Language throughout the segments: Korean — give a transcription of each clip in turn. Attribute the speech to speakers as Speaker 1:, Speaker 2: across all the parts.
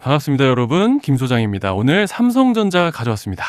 Speaker 1: 반갑습니다, 여러분. 김 소장입니다. 오늘 삼성전자 가져왔습니다.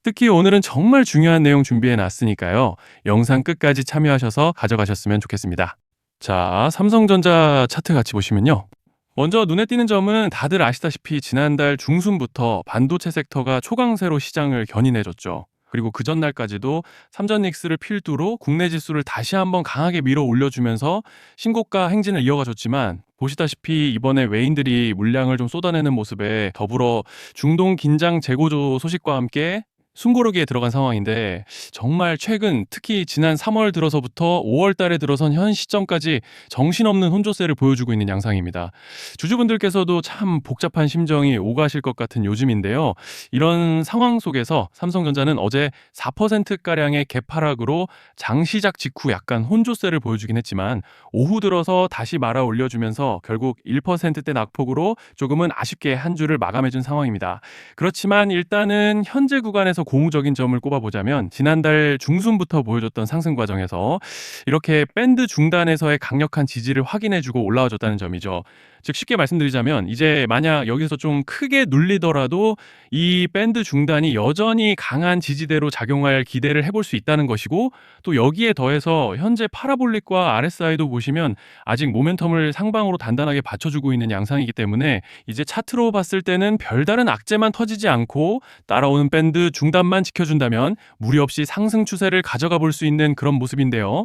Speaker 1: 특히 오늘은 정말 중요한 내용 준비해 놨으니까요. 영상 끝까지 참여하셔서 가져가셨으면 좋겠습니다. 자, 삼성전자 차트 같이 보시면요. 먼저 눈에 띄는 점은 다들 아시다시피 지난달 중순부터 반도체 섹터가 초강세로 시장을 견인해줬죠. 그리고 그 전날까지도 삼전닉스를 필두로 국내 지수를 다시 한번 강하게 밀어 올려주면서 신고가 행진을 이어가줬지만, 보시다시피 이번에 외인들이 물량을 좀 쏟아내는 모습에 더불어 중동 긴장 재고조 소식과 함께 숨고르기에 들어간 상황인데, 정말 최근 특히 지난 3월 들어서부터 5월 달에 들어선 현 시점까지 정신없는 혼조세를 보여주고 있는 양상입니다. 주주분들께서도 참 복잡한 심정이 오가실 것 같은 요즘인데요. 이런 상황 속에서 삼성전자는 어제 4%가량의 갭하락으로 장시작 직후 약간 혼조세를 보여주긴 했지만, 오후 들어서 다시 말아 올려주면서 결국 1%대 낙폭으로 조금은 아쉽게 한 주를 마감해준 상황입니다. 그렇지만 일단은 현재 구간에서 고무적인 점을 꼽아보자면, 지난달 중순부터 보여줬던 상승 과정에서 이렇게 밴드 중단에서의 강력한 지지를 확인해주고 올라와줬다는 점이죠. 즉 쉽게 말씀드리자면, 이제 만약 여기서 좀 크게 눌리더라도 이 밴드 중단이 여전히 강한 지지대로 작용할 기대를 해볼 수 있다는 것이고, 또 여기에 더해서 현재 파라볼릭과 RSI도 보시면 아직 모멘텀을 상방으로 단단하게 받쳐주고 있는 양상이기 때문에, 이제 차트로 봤을 때는 별다른 악재만 터지지 않고 따라오는 밴드 중단만 지켜준다면 무리 없이 상승 추세를 가져가 볼 수 있는 그런 모습인데요.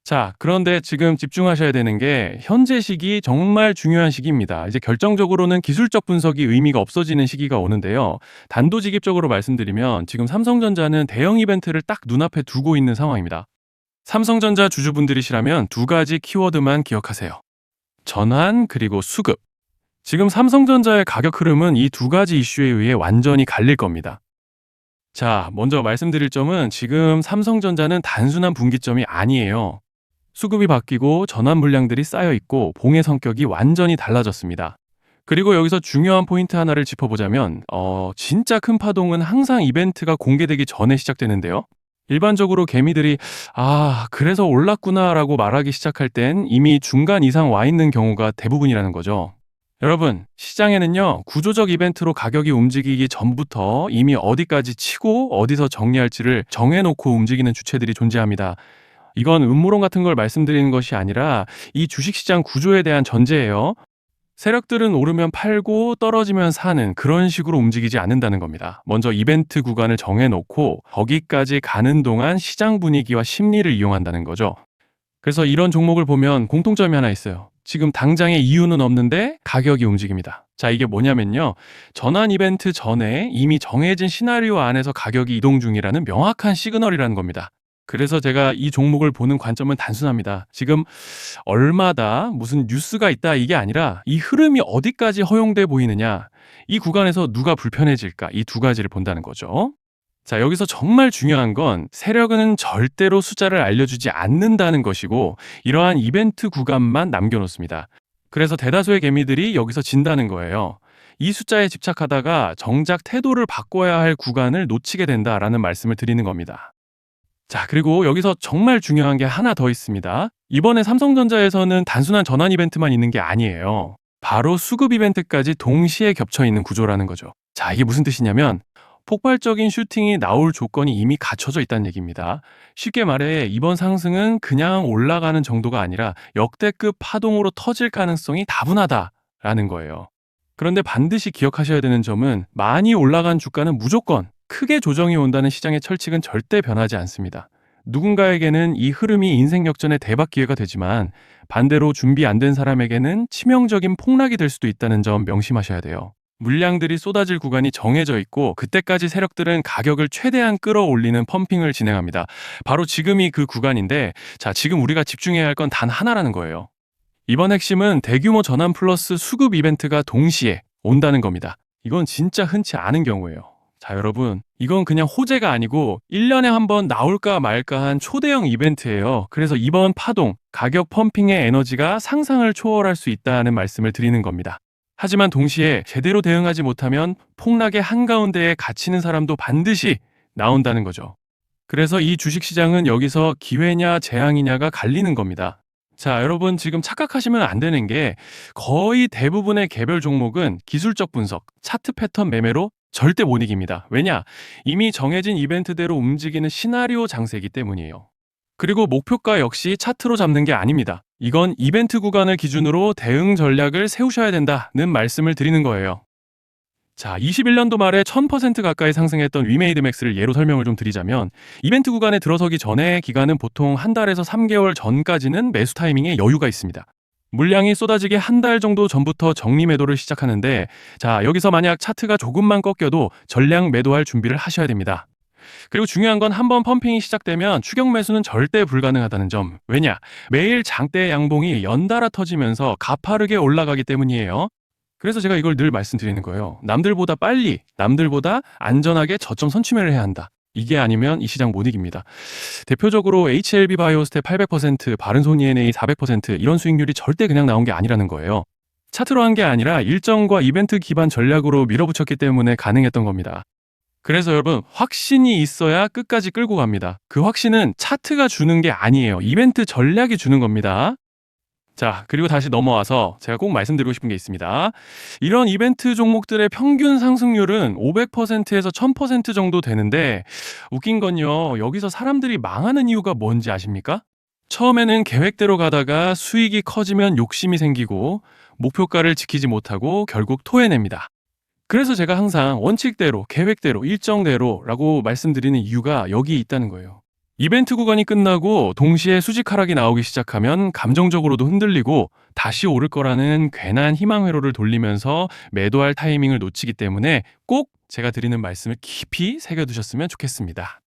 Speaker 1: 자, 그런데 지금 집중하셔야 되는 게 현재 시기 정말 중요한 시기입니다. 이제 결정적으로는 기술적 분석이 의미가 없어지는 시기가 오는데요. 단도직입적으로 말씀드리면 지금 삼성전자는 대형 이벤트를 딱 눈앞에 두고 있는 상황입니다. 삼성전자 주주분들이시라면 두 가지 키워드만 기억하세요. 전환 그리고 수급. 지금 삼성전자의 가격 흐름은 이 두 가지 이슈에 의해 완전히 갈릴 겁니다. 자, 먼저 말씀드릴 점은 지금 삼성전자는 단순한 분기점이 아니에요. 수급이 바뀌고 전환 물량들이 쌓여 있고 봉의 성격이 완전히 달라졌습니다. 그리고 여기서 중요한 포인트 하나를 짚어보자면, 진짜 큰 파동은 항상 이벤트가 공개되기 전에 시작되는데요. 일반적으로 개미들이 그래서 올랐구나라고 말하기 시작할 땐 이미 중간 이상 와 있는 경우가 대부분이라는 거죠. 여러분, 시장에는요, 구조적 이벤트로 가격이 움직이기 전부터 이미 어디까지 치고 어디서 정리할지를 정해놓고 움직이는 주체들이 존재합니다. 이건 음모론 같은 걸 말씀드리는 것이 아니라 이 주식시장 구조에 대한 전제예요. 세력들은 오르면 팔고 떨어지면 사는 그런 식으로 움직이지 않는다는 겁니다. 먼저 이벤트 구간을 정해놓고 거기까지 가는 동안 시장 분위기와 심리를 이용한다는 거죠. 그래서 이런 종목을 보면 공통점이 하나 있어요. 지금 당장의 이유는 없는데 가격이 움직입니다. 자, 이게 뭐냐면요, 전환 이벤트 전에 이미 정해진 시나리오 안에서 가격이 이동 중이라는 명확한 시그널이라는 겁니다. 그래서 제가 이 종목을 보는 관점은 단순합니다. 지금 얼마다 무슨 뉴스가 있다 이게 아니라 이 흐름이 어디까지 허용돼 보이느냐, 이 구간에서 누가 불편해질까, 이 두 가지를 본다는 거죠. 자, 여기서 정말 중요한 건 세력은 절대로 숫자를 알려주지 않는다는 것이고, 이러한 이벤트 구간만 남겨놓습니다. 그래서 대다수의 개미들이 여기서 진다는 거예요. 이 숫자에 집착하다가 정작 태도를 바꿔야 할 구간을 놓치게 된다라는 말씀을 드리는 겁니다. 자, 그리고 여기서 정말 중요한 게 하나 더 있습니다. 이번에 삼성전자에서는 단순한 전환 이벤트만 있는 게 아니에요. 바로 수급 이벤트까지 동시에 겹쳐 있는 구조라는 거죠. 자, 이게 무슨 뜻이냐면, 폭발적인 슈팅이 나올 조건이 이미 갖춰져 있다는 얘기입니다. 쉽게 말해 이번 상승은 그냥 올라가는 정도가 아니라 역대급 파동으로 터질 가능성이 다분하다라는 거예요. 그런데 반드시 기억하셔야 되는 점은, 많이 올라간 주가는 무조건 크게 조정이 온다는 시장의 철칙은 절대 변하지 않습니다. 누군가에게는 이 흐름이 인생 역전의 대박 기회가 되지만, 반대로 준비 안 된 사람에게는 치명적인 폭락이 될 수도 있다는 점 명심하셔야 돼요. 물량들이 쏟아질 구간이 정해져 있고, 그때까지 세력들은 가격을 최대한 끌어올리는 펌핑을 진행합니다. 바로 지금이 그 구간인데, 자, 지금 우리가 집중해야 할 건 단 하나라는 거예요. 이번 핵심은 대규모 전환 플러스 수급 이벤트가 동시에 온다는 겁니다. 이건 진짜 흔치 않은 경우예요. 자, 여러분, 이건 그냥 호재가 아니고 1년에 한 번 나올까 말까 한 초대형 이벤트예요. 그래서 이번 파동, 가격 펌핑의 에너지가 상상을 초월할 수 있다는 말씀을 드리는 겁니다. 하지만 동시에 제대로 대응하지 못하면 폭락의 한가운데에 갇히는 사람도 반드시 나온다는 거죠. 그래서 이 주식시장은 여기서 기회냐 재앙이냐가 갈리는 겁니다. 자, 여러분 지금 착각하시면 안 되는 게 거의 대부분의 개별 종목은 기술적 분석, 차트 패턴 매매로 절대 못 이깁니다. 왜냐? 이미 정해진 이벤트대로 움직이는 시나리오 장세이기 때문이에요. 그리고 목표가 역시 차트로 잡는 게 아닙니다. 이건 이벤트 구간을 기준으로 대응 전략을 세우셔야 된다는 말씀을 드리는 거예요. 자, 21년도 말에 1000% 가까이 상승했던 위메이드맥스를 예로 설명을 좀 드리자면 이벤트 구간에 들어서기 전에 기간은 보통 한 달에서 3개월 전까지는 매수 타이밍에 여유가 있습니다. 물량이 쏟아지기 한 달 정도 전부터 정리 매도를 시작하는데 자, 여기서 만약 차트가 조금만 꺾여도 전량 매도할 준비를 하셔야 됩니다. 그리고 중요한 건 한번 펌핑이 시작되면 추격 매수는 절대 불가능하다는 점. 왜냐? 매일 장대 양봉이 연달아 터지면서 가파르게 올라가기 때문이에요. 그래서 제가 이걸 늘 말씀드리는 거예요. 남들보다 빨리, 남들보다 안전하게 저점 선취매를 해야 한다. 이게 아니면 이 시장 못 이깁니다. 대표적으로 HLB 바이오스텝 800%, 바른손 ENA 400% 이런 수익률이 절대 그냥 나온 게 아니라는 거예요. 차트로 한 게 아니라 일정과 이벤트 기반 전략으로 밀어붙였기 때문에 가능했던 겁니다. 그래서 여러분, 확신이 있어야 끝까지 끌고 갑니다. 그 확신은 차트가 주는 게 아니에요. 이벤트 전략이 주는 겁니다. 자, 그리고 다시 넘어와서 제가 꼭 말씀드리고 싶은 게 있습니다. 이런 이벤트 종목들의 평균 상승률은 500%에서 1000% 정도 되는데 웃긴 건요. 여기서 사람들이 망하는 이유가 뭔지 아십니까? 처음에는 계획대로 가다가 수익이 커지면 욕심이 생기고 목표가를 지키지 못하고 결국 토해냅니다. 그래서 제가 항상 원칙대로, 계획대로, 일정대로라고 말씀드리는 이유가 여기 있다는 거예요. 이벤트 구간이 끝나고 동시에 수직 하락이 나오기 시작하면 감정적으로도 흔들리고 다시 오를 거라는 괜한 희망 회로를 돌리면서 매도할 타이밍을 놓치기 때문에 꼭 제가 드리는 말씀을 깊이 새겨두셨으면 좋겠습니다.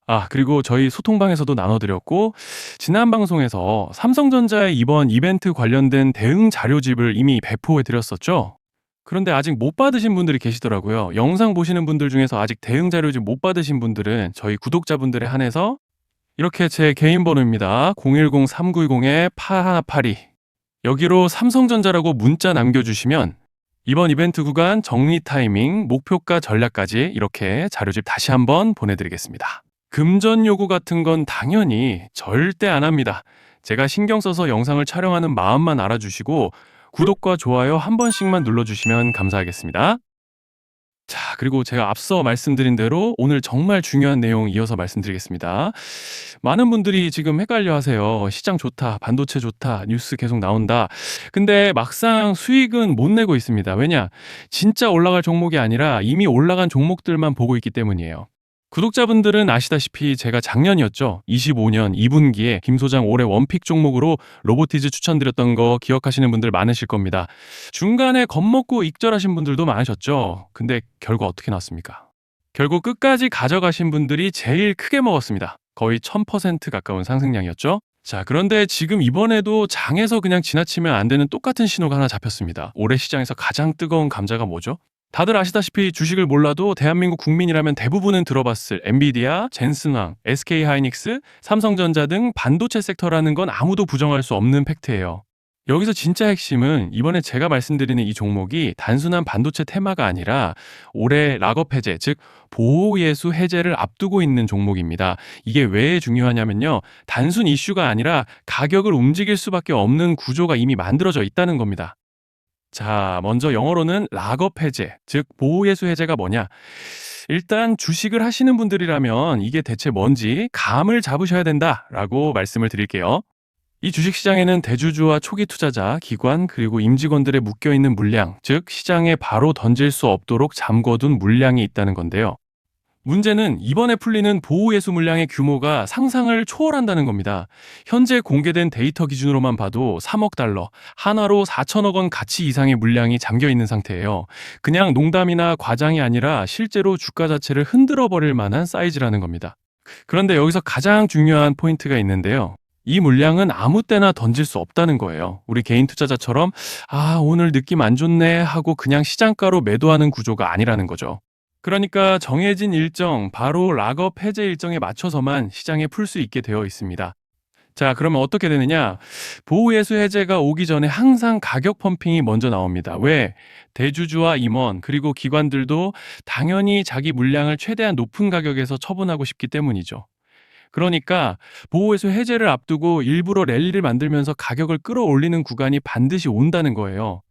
Speaker 1: 아, 그리고 저희 소통방에서도 나눠드렸고, 지난 방송에서 삼성전자의 이번 이벤트 관련된 대응 자료집을 이미 배포해드렸었죠? 그런데 아직 못 받으신 분들이 계시더라고요. 영상 보시는 분들 중에서 아직 대응 자료집 못 받으신 분들은 저희 구독자분들에 한해서 이렇게 제 개인 번호입니다. 010-3910-8182 여기로 삼성전자라고 문자 남겨주시면 이번 이벤트 구간 정리 타이밍, 목표가 전략까지 이렇게 자료집 다시 한번 보내드리겠습니다. 금전 요구 같은 건 당연히 절대 안 합니다. 제가 신경 써서 영상을 촬영하는 마음만 알아주시고 구독과 좋아요 한 번씩만 눌러주시면 감사하겠습니다. 자, 그리고 제가 앞서 말씀드린 대로 오늘 정말 중요한 내용 이어서 말씀드리겠습니다. 많은 분들이 지금 헷갈려 하세요. 시장 좋다, 반도체 좋다, 뉴스 계속 나온다. 근데 막상 수익은 못 내고 있습니다. 왜냐? 진짜 올라갈 종목이 아니라 이미 올라간 종목들만 보고 있기 때문이에요. 구독자분들은 아시다시피 제가 작년이었죠. 25년 2분기에 김 소장 올해 원픽 종목으로 로보티즈 추천드렸던 거 기억하시는 분들 많으실 겁니다. 중간에 겁먹고 익절하신 분들도 많으셨죠. 근데 결과 어떻게 났습니까? 결국 끝까지 가져가신 분들이 제일 크게 먹었습니다. 거의 1000% 가까운 상승량이었죠. 자, 그런데 지금 이번에도 장에서 그냥 지나치면 안 되는 똑같은 신호가 하나 잡혔습니다. 올해 시장에서 가장 뜨거운 감자가 뭐죠? 다들 아시다시피 주식을 몰라도 대한민국 국민이라면 대부분은 들어봤을 엔비디아, 젠슨왕, SK하이닉스, 삼성전자 등 반도체 섹터라는 건 아무도 부정할 수 없는 팩트예요. 여기서 진짜 핵심은 이번에 제가 말씀드리는 이 종목이 단순한 반도체 테마가 아니라 올해 락업 해제, 즉 보호예수 해제를 앞두고 있는 종목입니다. 이게 왜 중요하냐면요. 단순 이슈가 아니라 가격을 움직일 수밖에 없는 구조가 이미 만들어져 있다는 겁니다. 자, 먼저 영어로는 락업 해제, 즉 보호예수 해제가 뭐냐? 일단 주식을 하시는 분들이라면 이게 대체 뭔지 감을 잡으셔야 된다라고 말씀을 드릴게요. 이 주식시장에는 대주주와 초기 투자자, 기관, 그리고 임직원들의 묶여있는 물량, 즉 시장에 바로 던질 수 없도록 잠궈둔 물량이 있다는 건데요. 문제는 이번에 풀리는 보호예수 물량의 규모가 상상을 초월한다는 겁니다. 현재 공개된 데이터 기준으로만 봐도 3억 달러, 한화로 4천억 원 가치 이상의 물량이 잠겨 있는 상태예요. 그냥 농담이나 과장이 아니라 실제로 주가 자체를 흔들어 버릴 만한 사이즈라는 겁니다. 그런데 여기서 가장 중요한 포인트가 있는데요. 이 물량은 아무 때나 던질 수 없다는 거예요. 우리 개인 투자자처럼 오늘 느낌 안 좋네 하고 그냥 시장가로 매도하는 구조가 아니라는 거죠. 그러니까 정해진 일정, 바로 락업 해제 일정에 맞춰서만 시장에 풀 수 있게 되어 있습니다. 자, 그러면 어떻게 되느냐? 보호예수 해제가 오기 전에 항상 가격 펌핑이 먼저 나옵니다. 왜? 대주주와 임원, 그리고 기관들도 당연히 자기 물량을 최대한 높은 가격에서 처분하고 싶기 때문이죠. 그러니까 보호회수 해제를 앞두고 일부러 랠리를 만들면서 가격을 끌어올리는 구간이 반드시 온다는 거예요.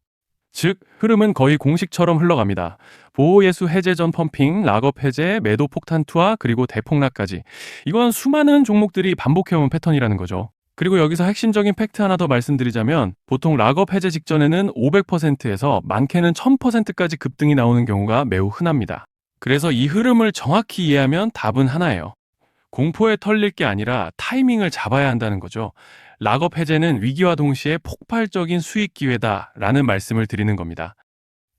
Speaker 1: 즉, 흐름은 거의 공식처럼 흘러갑니다. 보호예수 해제 전 펌핑, 락업 해제, 매도 폭탄 투하, 그리고 대폭락까지. 이건 수많은 종목들이 반복해온 패턴이라는 거죠. 그리고 여기서 핵심적인 팩트 하나 더 말씀드리자면 보통 락업 해제 직전에는 500%에서 많게는 1000%까지 급등이 나오는 경우가 매우 흔합니다. 그래서 이 흐름을 정확히 이해하면 답은 하나예요. 공포에 털릴 게 아니라 타이밍을 잡아야 한다는 거죠. 락업 해제는 위기와 동시에 폭발적인 수익 기회다라는 말씀을 드리는 겁니다.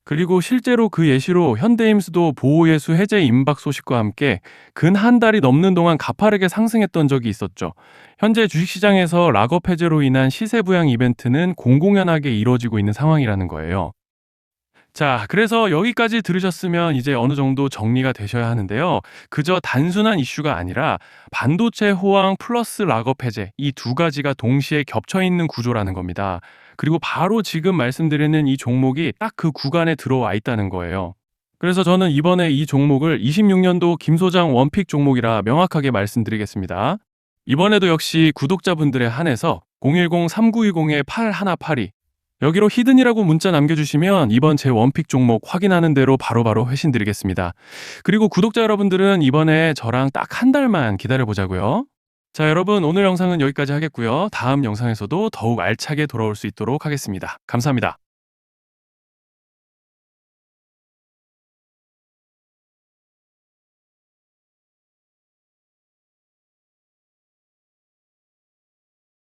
Speaker 1: 그리고 실제로 그 예시로 현대임수도 보호예수 해제 임박 소식과 함께 근 한 달이 넘는 동안 가파르게 상승했던 적이 있었죠. 현재 주식시장에서 락업 해제로 인한 시세 부양 이벤트는 공공연하게 이루어지고 있는 상황이라는 거예요. 자, 그래서 여기까지 들으셨으면 이제 어느 정도 정리가 되셔야 하는데요. 그저 단순한 이슈가 아니라 반도체 호황 플러스 락업 해제 이 두 가지가 동시에 겹쳐 있는 구조라는 겁니다. 그리고 바로 지금 말씀드리는 이 종목이 딱 그 구간에 들어와 있다는 거예요. 그래서 저는 이번에 이 종목을 26년도 김 소장 원픽 종목이라 명확하게 말씀드리겠습니다. 이번에도 역시 구독자분들에 한해서 010-3920-8182 여기로 히든이라고 문자 남겨주시면 이번 제 원픽 종목 확인하는 대로 바로바로 회신 드리겠습니다. 그리고 구독자 여러분들은 이번에 저랑 딱 한 달만 기다려보자고요. 자, 여러분 오늘 영상은 여기까지 하겠고요. 다음 영상에서도 더욱 알차게 돌아올 수 있도록 하겠습니다. 감사합니다.